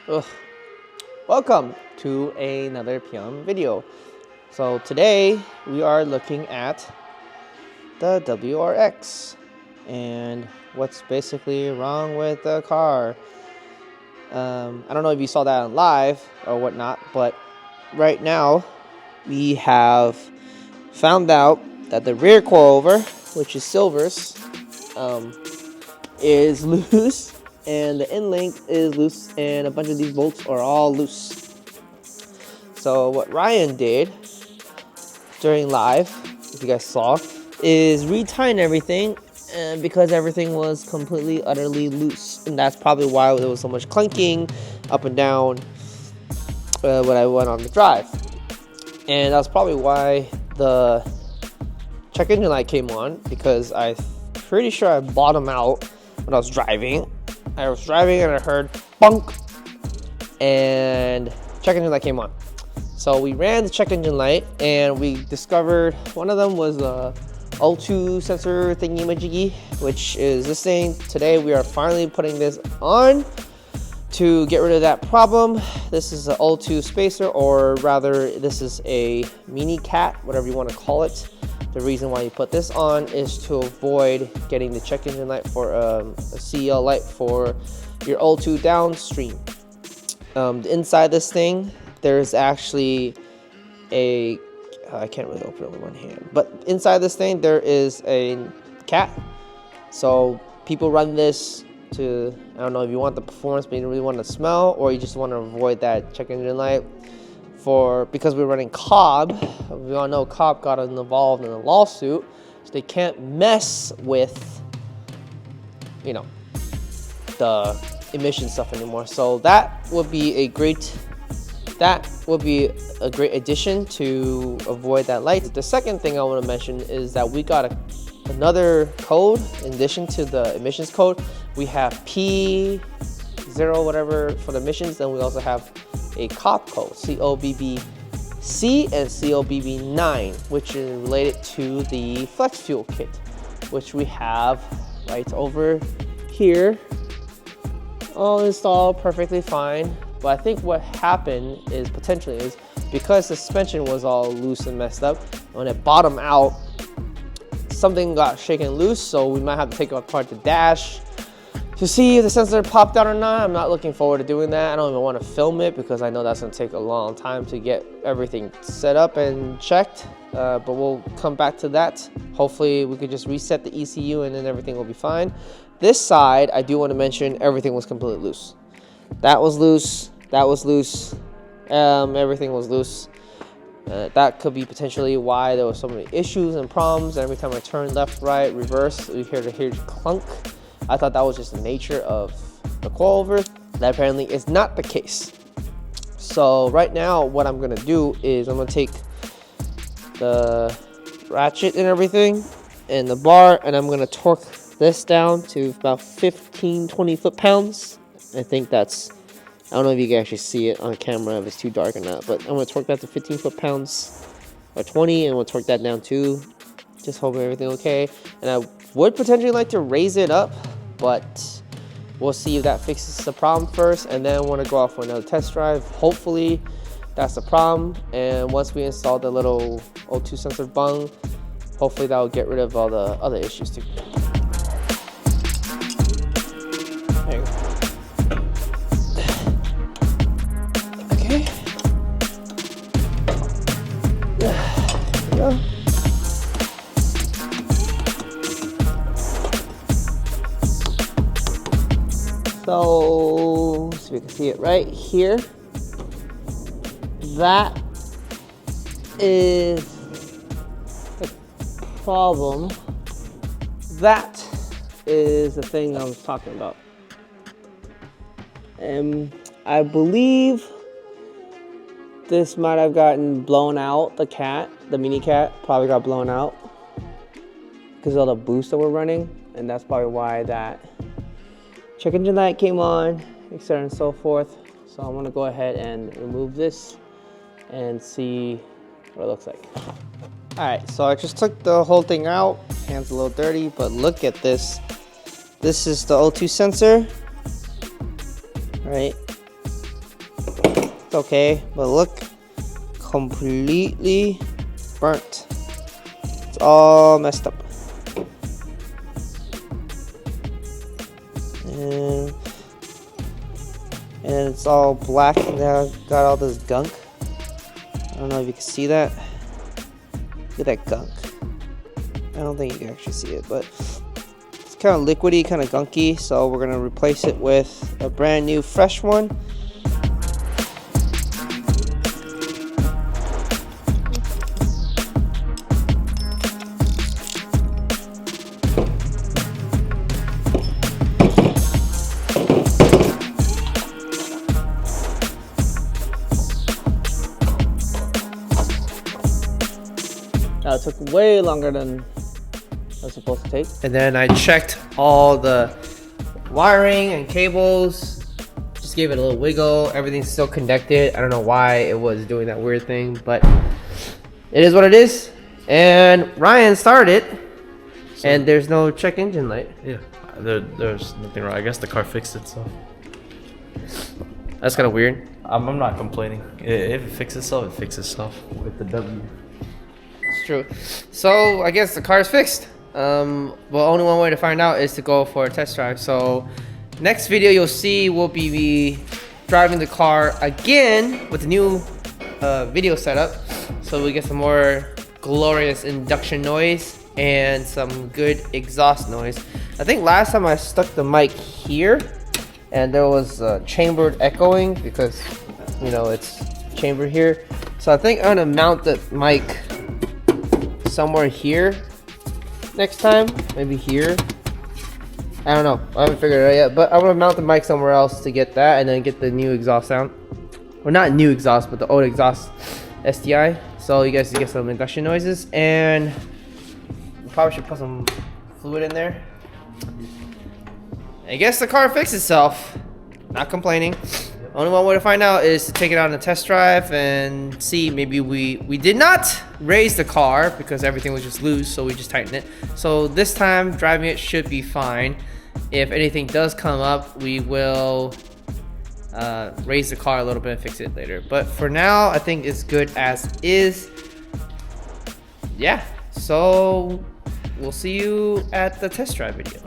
Ugh. Welcome to another PM video. So today we are looking at the WRX and what's basically wrong with the car. I don't know if you saw that on live or whatnot, but right now we have found out that the rear coilover, which is silver's, is loose, and the end link is loose, and a bunch of these bolts are all loose. So what Ryan did during live, if you guys saw, is retying everything, and because everything was completely utterly loose, and that's probably why there was so much clunking up and down when I went on the drive. And that's probably why the check engine light came on, because I'm pretty sure I bottomed out when I was driving. I was driving and I heard bunk, and check engine light came on. So we ran the check engine light and we discovered one of them was a O2 sensor thingy-majiggy, which is this thing. Today we are finally putting this on to get rid of that problem. This is an O2 spacer, or rather this is a mini cat, whatever you want to call it. The reason why you put this on is to avoid getting the check engine light for a CEL light for your O2 downstream. Inside this thing, there's actually a, I can't really open it with one hand, but inside this thing there is a cat. So people run this to, I don't know if you want the performance but you don't really want the smell, or you just want to avoid that check engine light. Because we're running Cobb, we all know Cobb got involved in a lawsuit, so they can't mess with, you know, the emission stuff anymore. So that would be a great addition to avoid that light. The second thing I want to mention is that we got another code in addition to the emissions code. We have P0 whatever for the emissions, then we also have a COB code, COBB-C and COBB-9, which is related to the flex fuel kit, which we have right over here, all installed perfectly fine. But I think what happened is potentially is because the suspension was all loose and messed up, when it bottomed out, something got shaken loose, so we might have to take apart the dash to see if the sensor popped out or not. I'm not looking forward to doing that. I don't even want to film it because I know that's going to take a long time to get everything set up and checked. But we'll come back to that. Hopefully we could just reset the ECU and then everything will be fine. This side, I do want to mention everything was completely loose. That was loose. That was loose. Everything was loose. That could be potentially why there was so many issues and problems. Every time I turn left, right, reverse, we hear the huge clunk. I thought that was just the nature of the coilover. That apparently is not the case. So right now, what I'm gonna do is I'm gonna take the ratchet and everything and the bar, and I'm gonna torque this down to about 15-20 foot-pounds. I think that's, I don't know if you can actually see it on camera if it's too dark or not, but I'm gonna torque that to 15 foot-pounds or 20, and we'll torque that down too. Just hoping everything okay. And I would potentially like to raise it up, but we'll see if that fixes the problem first, and then want to go off for another test drive. Hopefully that's the problem, and once we install the little O2 sensor bung, hopefully that will get rid of all the other issues too. There you go. Okay. There we go. So we can see it right here. That is the problem. That is the thing I was talking about. And I believe this might have gotten blown out. The mini cat probably got blown out because of all the boost that we're running, and that's probably why that check engine light came on, etc. and so forth. So I'm gonna go ahead and remove this and see what it looks like. All right, so I just took the whole thing out. Hand's a little dirty, but look at this. This is the O2 sensor, right? okay, but look, completely burnt. It's all messed up. And it's all black and got all this gunk. I don't know if you can see that. Look at that gunk. I don't think you can actually see it, but it's kind of liquidy, kind of gunky. So we're gonna replace it with a brand new, fresh one. It took way longer than it was supposed to take. And then I checked all the wiring and cables. Just gave it a little wiggle. Everything's still connected. I don't know why it was doing that weird thing, but it is what it is. And Ryan started it, and there's no check engine light. Yeah, there's nothing wrong. I guess the car fixed itself. That's kind of weird. I'm not complaining. If it fixes itself, it fixes itself with the W. True. So I guess the car is fixed. Well, only one way to find out is to go for a test drive. So next video you'll see we'll be driving the car again with the new video setup, so we get some more glorious induction noise and some good exhaust noise. I think last time I stuck the mic here and there was chambered echoing because, you know, it's chambered here. So I think I'm gonna mount the mic somewhere here next time, maybe here. I don't know, I haven't figured it out yet, but I'm gonna mount the mic somewhere else to get that and then get the new exhaust sound. Well, not new exhaust, but the old exhaust STI, so you guys can get some induction noises. And we probably should put some fluid in there. I guess the car fixed itself. Not complaining. Only one way to find out is to take it on a test drive and see. Maybe we did not raise the car because everything was just loose, so we just tightened it. So this time driving it should be fine. If anything does come up, we will raise the car a little bit and fix it later. But for now, I think it's good as is. Yeah, so we'll see you at the test drive video.